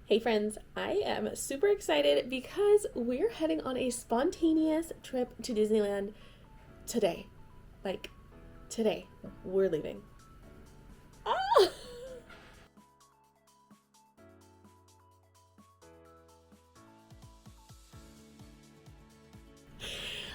Hey friends, I am super excited because we're heading on a spontaneous trip to Disneyland today. Like, today. We're leaving. Ah!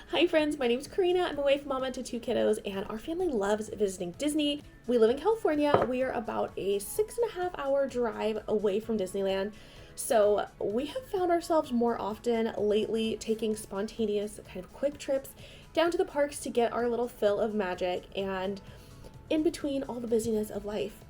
Hi friends, my name is Corina. I'm a wife, mama to two kiddos, and our family loves visiting Disney. We live in California. We are about a 6.5 hour drive away from Disneyland. So we have found ourselves more often lately taking spontaneous kind of quick trips down to the parks to get our little fill of magic and in between all the busyness of life.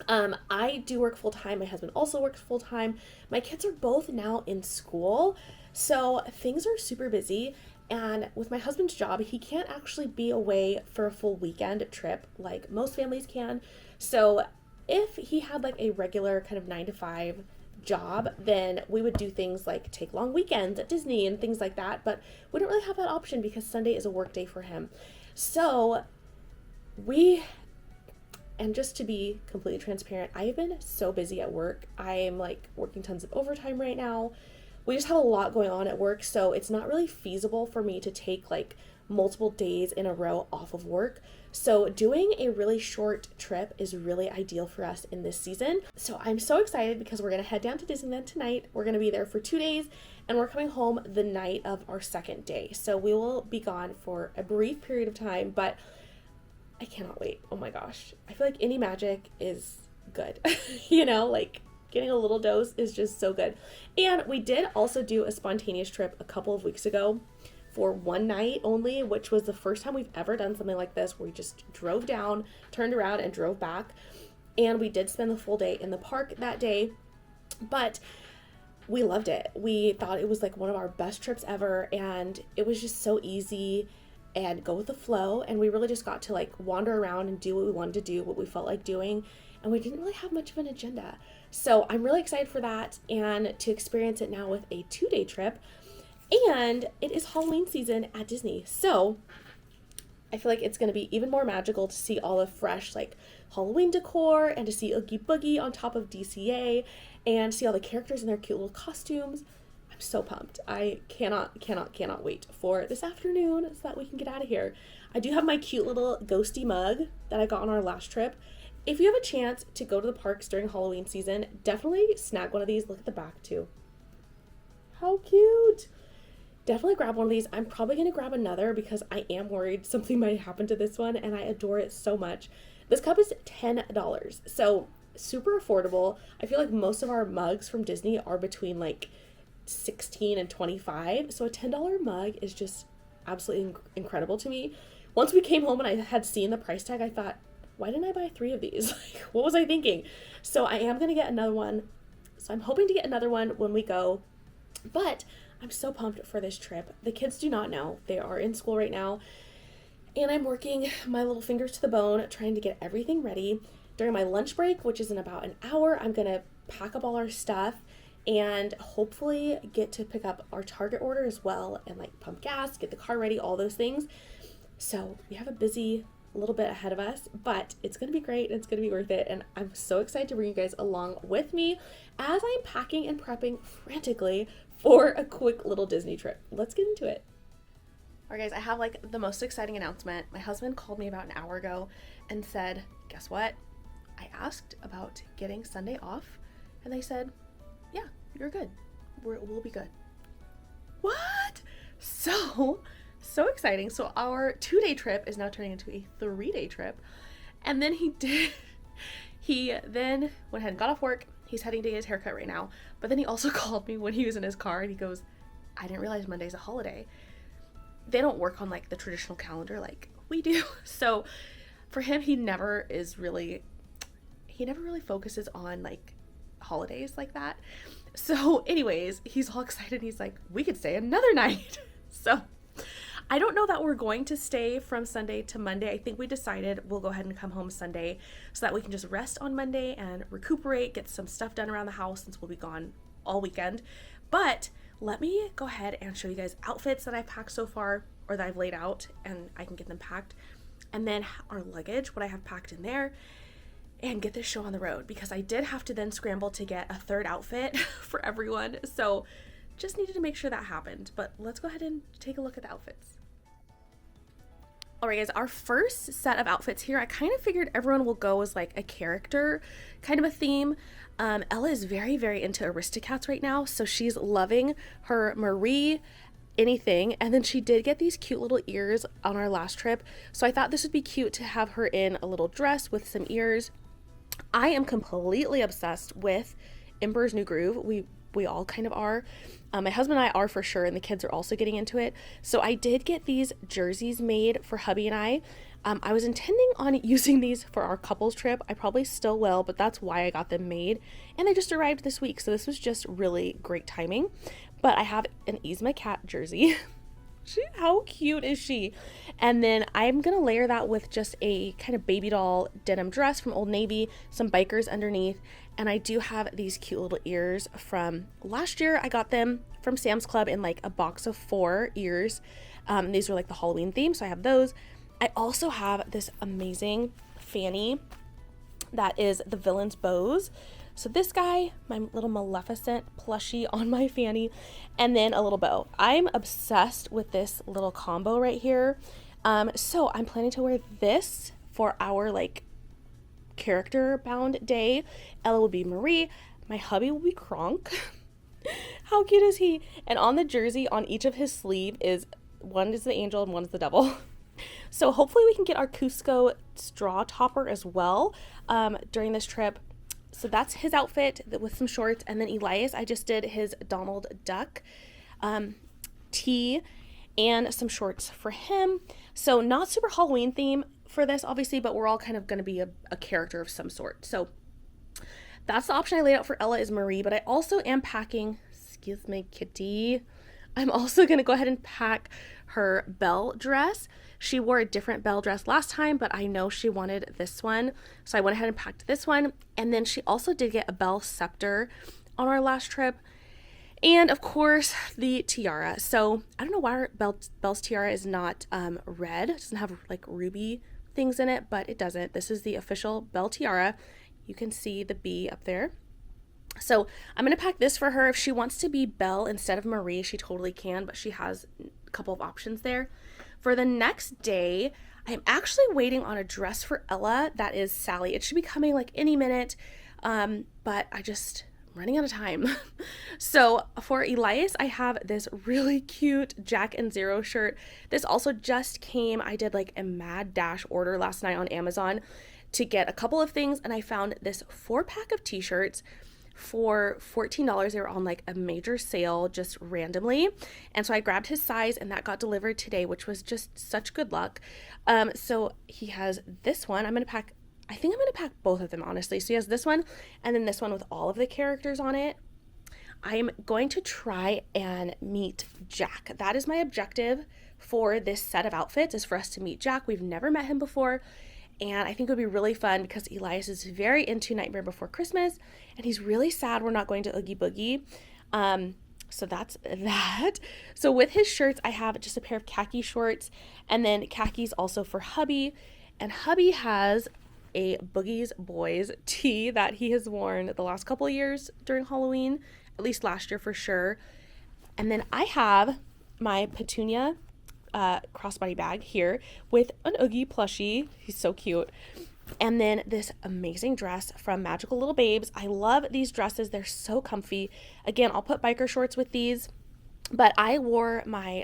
I do work full time. My husband also works full time. My kids are both now in school. So things are super busy. And with my husband's job, he can't actually be away for a full weekend trip like most families can. So if he had like a regular kind of 9 to 5 job, then we would do things like take long weekends at Disney and things like that. But we don't really have that option because Sunday is a work day for him. So we and just to be completely transparent, I have been so busy at work. I am like working tons of overtime right now. We just have a lot going on at work, so it's not really feasible for me to take like multiple days in a row off of work. So doing a really short trip is really ideal for us in this season. So I'm so excited because we're going to head down to Disneyland tonight. We're going to be there for 2 days and we're coming home the night of our second day. So we will be gone for a brief period of time, but I cannot wait. Oh my gosh. I feel like any magic is good. Like getting a little dose is just so good. And we did also do a spontaneous trip a couple of weeks ago for one night only, which was the first time we've ever done something like this, where we just drove down, turned around, and drove back. And we did spend the full day in the park that day, but we loved it. We thought it was like one of our best trips ever, and it was just so easy and go with the flow, and we really just got to like wander around and do what we wanted to do, what we felt like doing, and we didn't really have much of an agenda. So I'm really excited for that and to experience it now with a 2-day trip. And it is Halloween season at Disney, so I feel like it's going to be even more magical to see all the fresh like Halloween decor and to see Oogie Boogie on top of DCA and see all the characters in their cute little costumes. I'm so pumped. I cannot wait for this afternoon so that we can get out of here. I do have my cute little ghosty mug that I got on our last trip. If you have a chance to go to the parks during Halloween season, definitely snag one of these. Look at the back too. How cute. Definitely grab one of these. I'm probably going to grab another because I am worried something might happen to this one and I adore it so much. This cup is $10, so super affordable. I feel like most of our mugs from Disney are between like 16 and 25, so a $10 mug is just absolutely incredible to me. Once we came home and I had seen the price tag, I thought, why didn't I buy 3 of these? Like, what was I thinking? So I am going to get another one. So I'm hoping to get another one when we go, but I'm so pumped for this trip. The kids do not know. They are in school right now, and I'm working my little fingers to the bone trying to get everything ready. During my lunch break, which is in about an hour, I'm going to pack up all our stuff and hopefully get to pick up our Target order as well and like pump gas, get the car ready, all those things. So we have a busy little bit ahead of us, but it's going to be great. It's going to be worth it. And I'm so excited to bring you guys along with me as I'm packing and prepping frantically for a quick little Disney trip. Let's get into it. All right, guys, I have like the most exciting announcement. My husband called me about an hour ago and said, guess what? I asked about getting Sunday off and they said, yeah, you're good. We'll be good. What? So exciting. So our 2-day trip is now turning into a 3-day trip. And then he then went ahead and got off work. He's heading to get his haircut right now. But then he also called me when he was in his car and he goes, I didn't realize Monday's a holiday. They don't work on like the traditional calendar like we do. So for him, he never really focuses on like holidays like that. So anyways, he's all excited. He's like, we could stay another night. So I don't know that we're going to stay from Sunday to Monday. I think we decided we'll go ahead and come home Sunday so that we can just rest on Monday and recuperate, get some stuff done around the house since we'll be gone all weekend. But let me go ahead and show you guys outfits that I've packed so far, or that I've laid out and I can get them packed. And then our luggage, what I have packed in there. and get this show on the road, because I did have to then scramble to get a third outfit for everyone. So just needed to make sure that happened. But let's go ahead and take a look at the outfits. All right, guys, our first set of outfits here, I kind of figured everyone will go as like a character kind of a theme. Ella is very, very into Aristocats right now, so she's loving her Marie anything. And then she did get these cute little ears on our last trip, so I thought this would be cute to have her in a little dress with some ears. I am completely obsessed with Emperor's New Groove. We all kind of are. My husband and I are for sure, and the kids are also getting into it. So I did get these jerseys made for hubby and I. I was intending on using these for our couples trip. I probably still will, but that's why I got them made. And they just arrived this week, so this was just really great timing. But I have an Yzma cat jersey. How cute is she? And then I'm gonna layer that with just a kind of baby doll denim dress from Old Navy, some bikers underneath, and I do have these cute little ears from last year. I got them from Sam's Club in like a box of 4 ears. These were like the Halloween theme, so I have those. I also have this amazing fanny that is the Villain's Bows. So this guy, my little Maleficent plushie on my fanny, and then a little bow. I'm obsessed with this little combo right here. So I'm planning to wear this for our like character bound day. Ella will be Marie. My hubby will be Kronk. How cute is he? And on the jersey, on each of his sleeve is, one is the angel and one is the devil. So hopefully we can get our Cusco straw topper as well during this trip. So that's his outfit with some shorts. And then Elias, I just did his Donald Duck tee and some shorts for him. So not super Halloween theme for this, obviously, but we're all kind of going to be a character of some sort. So that's the option I laid out for Ella, is Marie. But I also am packing, excuse me, kitty. I'm also going to go ahead and pack her Belle dress. She wore a different Belle dress last time, but I know she wanted this one, so I went ahead and packed this one. And then she also did get a Belle scepter on our last trip, and of course the tiara. So I don't know why Belle's tiara is not red. It doesn't have like ruby things in it, but it doesn't. This is the official Belle tiara. You can see the bee up there. So I'm going to pack this for her. If she wants to be Belle instead of Marie, she totally can, but she has a couple of options there. For the next day, I'm actually waiting on a dress for Ella that is Sally. It should be coming like any minute, but I'm running out of time. So for Elias, I have this really cute Jack and Zero shirt. This also just came. I did like a mad dash order last night on Amazon to get a couple of things, and I found this 4-pack of t-shirts for $14. They were on like a major sale just randomly, and so I grabbed his size, and that got delivered today, which was just such good luck. So he has this one. I think I'm gonna pack both of them, honestly. So he has this one and then this one with all of the characters on it. I'm going to try and meet Jack. That is my objective for this set of outfits, is for us to meet Jack. We've never met him before, and I think it would be really fun because Elias is very into Nightmare Before Christmas, and he's really sad we're not going to Oogie Boogie. So that's that. So with his shirts, I have just a pair of khaki shorts, and then khakis also for hubby. And hubby has a Boogie's Boys tee that he has worn the last couple of years during Halloween, at least last year for sure. And then I have my Petunia crossbody bag here with an Oogie plushie. He's so cute. And then this amazing dress from Magical Little Babes. I love these dresses. They're so comfy. Again, I'll put biker shorts with these, but I wore my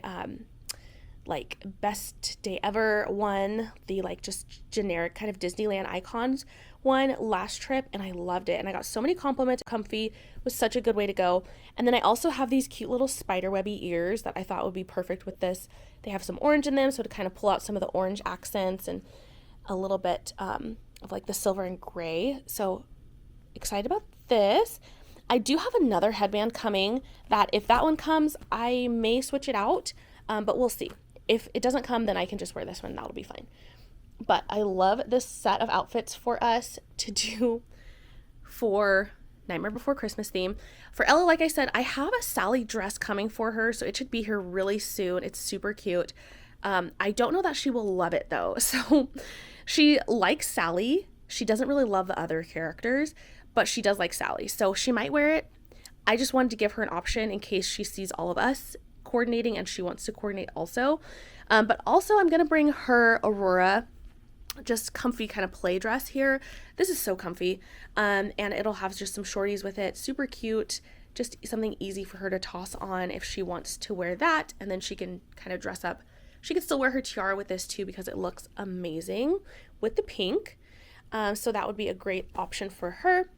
like best day ever one, the like just generic kind of Disneyland icons one last trip, and I loved it, and I got so many compliments. Comfy was such a good way to go. And then I also have these cute little spiderwebby ears that I thought would be perfect with this. They have some orange in them, so to kind of pull out some of the orange accents and a little bit of like the silver and gray. So excited about this. I do have another headband coming that if that one comes, I may switch it out, but we'll see. If it doesn't come, then I can just wear this one. That'll be fine. But I love this set of outfits for us to do for Nightmare Before Christmas theme. For Ella, like I said, I have a Sally dress coming for her, so it should be here really soon. It's super cute. I don't know that she will love it though. So she likes Sally, She doesn't really love the other characters, but she does like Sally. So she might wear it. I just wanted to give her an option in case she sees all of us coordinating and she wants to coordinate also. But also I'm going to bring her Aurora, just comfy kind of play dress here. This is so comfy. And it'll have just some shorties with it. Super cute. Just something easy for her to toss on if she wants to wear that. And then she can kind of dress up. She could still wear her tiara with this too because it looks amazing with the pink. So that would be a great option for her.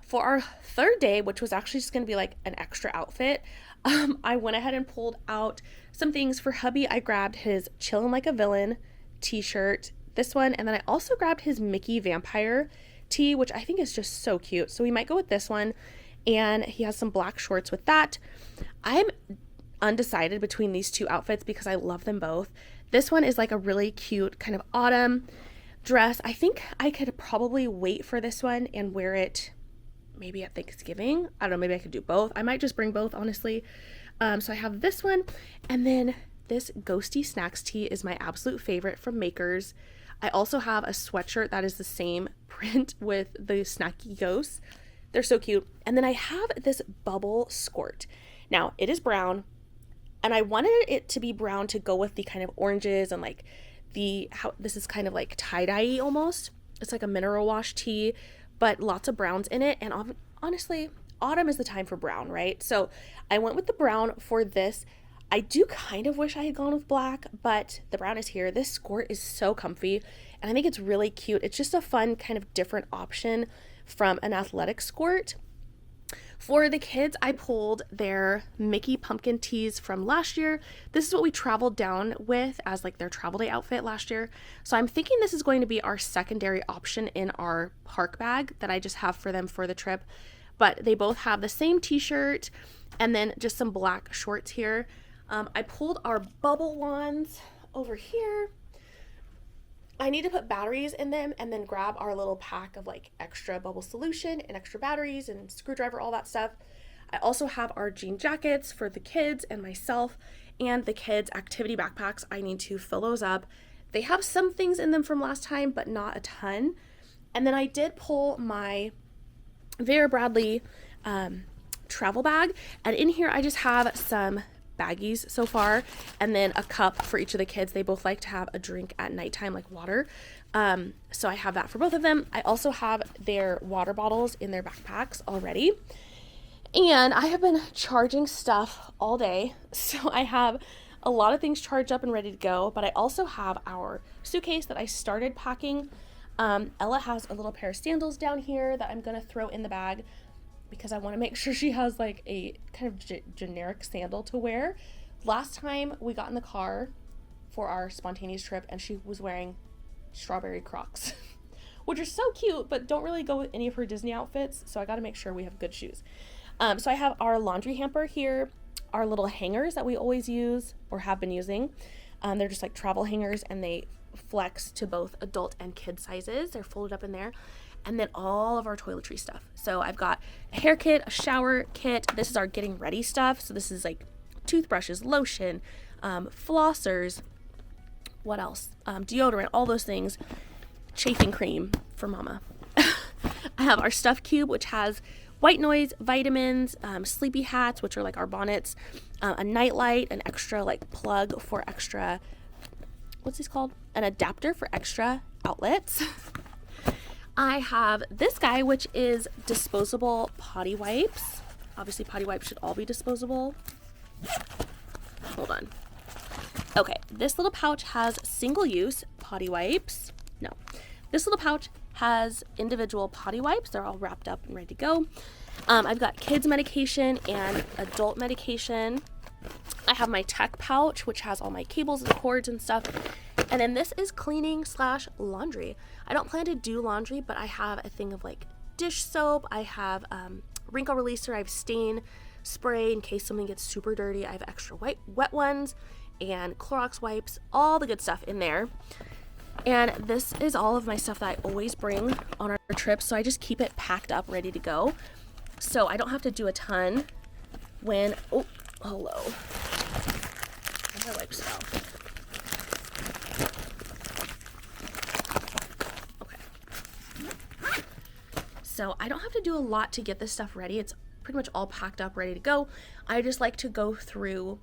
For our third day, which was actually just going to be like an extra outfit, I went ahead and pulled out some things for hubby. I grabbed his Chillin' Like a Villain t-shirt, this one, and then I also grabbed his Mickey Vampire tee, which I think is just so cute. So we might go with this one, and he has some black shorts with that. I'm undecided between these two outfits because I love them both. This one is like a really cute kind of autumn dress. I think I could probably wait for this one and wear it maybe at Thanksgiving. I don't know, maybe I could do both. I might just bring both, honestly. So I have this one, and then this Ghosty Snacks tee is my absolute favorite from Makers. I also have a sweatshirt that is the same print with the snacky ghosts. They're so cute. And then I have this bubble skirt. Now, it is brown, and I wanted it to be brown to go with the kind of oranges and like how this is kind of like tie-dye almost. It's like a mineral wash tee, but lots of browns in it. And honestly, autumn is the time for brown, right? So I went with the brown for this. I do kind of wish I had gone with black, but the brown is here. This skirt is so comfy, and I think it's really cute. It's just a fun kind of different option from an athletic skirt. For the kids, I pulled their Mickey pumpkin tees from last year. This is what we traveled down with as like their travel day outfit last year. So I'm thinking this is going to be our secondary option in our park bag that I just have for them for the trip. But they both have the same t-shirt and then just some black shorts here. I pulled our bubble wands over here. I need to put batteries in them and then grab our little pack of like extra bubble solution and extra batteries and screwdriver, all that stuff. I also have our jean jackets for the kids and myself, and the kids' activity backpacks. I need to fill those up. They have some things in them from last time, but not a ton. And then I did pull my Vera Bradley travel bag, and in here I just have some baggies so far, and then a cup for each of the kids. They both like to have a drink at nighttime, like water. So I have that for both of them. I also have their water bottles in their backpacks already. And I have been charging stuff all day. So I have a lot of things charged up and ready to go, but I also have our suitcase that I started packing. Ella has a little pair of sandals down here that I'm going to throw in the bag, because I want to make sure she has like a kind of generic sandal to wear. Last time we got in the car for our spontaneous trip, and she was wearing strawberry Crocs, which are so cute, but don't really go with any of her Disney outfits. So I got to make sure we have good shoes. So I have our laundry hamper here, our little hangers that we always use or have been using. They're just like travel hangers, and they flex to both adult and kid sizes. They're folded up in there. And then all of our toiletry stuff. So I've got a hair kit, a shower kit. This is our getting ready stuff. So this is like toothbrushes, lotion, flossers, what else? Deodorant, all those things. Chafing cream for mama. I have our stuff cube, which has white noise, vitamins, sleepy hats, which are like our bonnets, a nightlight, an extra like plug for extra, what's this called? An adapter for extra outlets. I have this guy, which is disposable potty wipes. Obviously, potty wipes should all be disposable. Hold on. Okay, this little pouch has single-use potty wipes. No, this little pouch has individual potty wipes. They're all wrapped up and ready to go. I've got kids medication and adult medication. I have my tech pouch, which has all my cables and cords and stuff. And then this is cleaning / laundry. I don't plan to do laundry, but I have a thing of like dish soap. I have wrinkle releaser. I have stain spray in case something gets super dirty. I have extra wet ones and Clorox wipes, all the good stuff in there. And this is all of my stuff that I always bring on our trips. So I just keep it packed up, ready to go. So I don't have to do a ton when, oh, hello. My wipes fell. So I don't have to do a lot to get this stuff ready. It's pretty much all packed up, ready to go. I just like to go through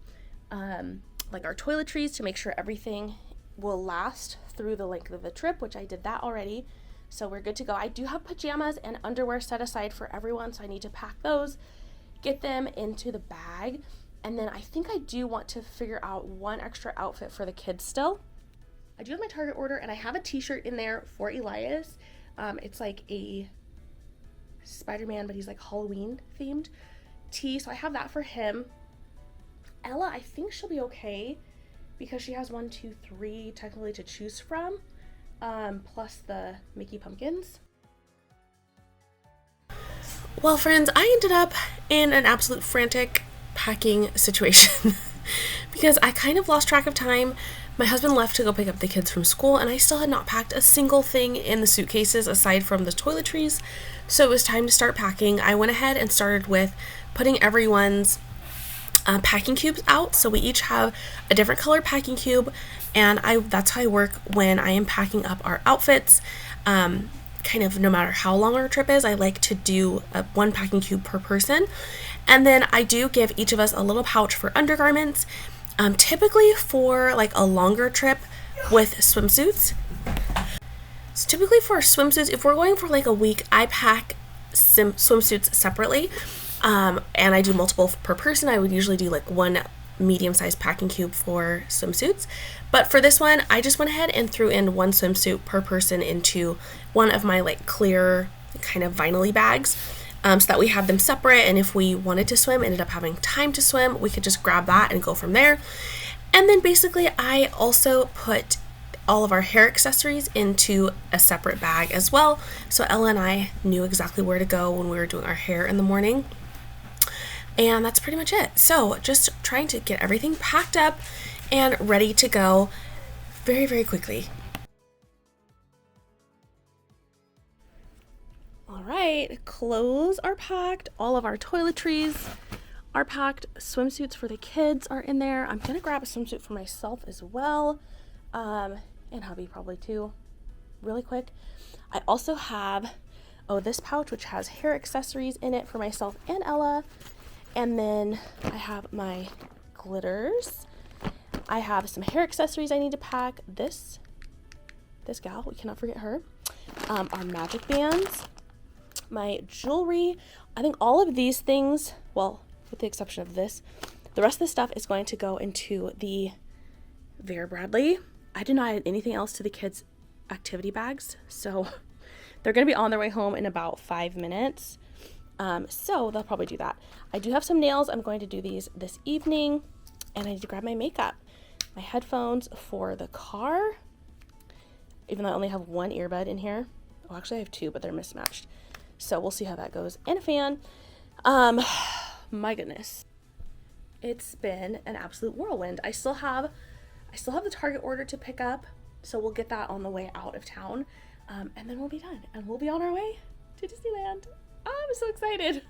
like our toiletries to make sure everything will last through the length of the trip, which I did that already. So we're good to go. I do have pajamas and underwear set aside for everyone, so I need to pack those, get them into the bag. And then I think I do want to figure out one extra outfit for the kids still. I do have my Target order, and I have a t-shirt in there for Elias. It's like a Spider-Man, but he's like Halloween themed tee, so I have that for him. Ella, I think she'll be okay because she has 1, 2, 3 technically to choose from, plus the Mickey pumpkins. Well, friends, I ended up in an absolute frantic packing situation because I kind of lost track of time. My husband left to go pick up the kids from school, and I still had not packed a single thing in the suitcases aside from the toiletries. So it was time to start packing. I went ahead and started with putting everyone's packing cubes out. So we each have a different color packing cube, and that's how I work when I am packing up our outfits. Kind of no matter how long our trip is, I like to do one packing cube per person. And then I do give each of us a little pouch for undergarments. Typically for like a longer trip with swimsuits. So typically for swimsuits, if we're going for like a week, I pack swimsuits separately, and I do multiple per person. I would usually do like one medium-sized packing cube for swimsuits. But for this one, I just went ahead and threw in one swimsuit per person into one of my like clear kind of vinyl-y bags. So that we have them separate, and if we wanted to swim, ended up having time to swim, we could just grab that and go from there. And then basically I also put all of our hair accessories into a separate bag as well, so Ella and I knew exactly where to go when we were doing our hair in the morning. And that's pretty much it. So just trying to get everything packed up and ready to go very, very quickly. All right, clothes are packed, all of our toiletries are packed, swimsuits for the kids are in there. I'm gonna grab a swimsuit for myself as well, and hubby probably too, really quick. I also have, this pouch which has hair accessories in it for myself and Ella, and then I have my glitters. I have some hair accessories I need to pack. This gal, we cannot forget her. Our magic bands, my jewelry. I think all of these things, well, with the exception of this, the rest of the stuff is going to go into the Vera Bradley. I did not add anything else to the kids' activity bags, so they're going to be on their way home in about 5 minutes. So they'll probably do that. I do have some nails. I'm going to do these this evening, and I need to grab my makeup. My headphones for the car, even though I only have one earbud in here. Well, actually I have two, but they're mismatched. So we'll see how that goes. And a fan. My goodness. It's been an absolute whirlwind. I still have the Target order to pick up, so we'll get that on the way out of town. And then we'll be done, and we'll be on our way to Disneyland. Oh, I'm so excited.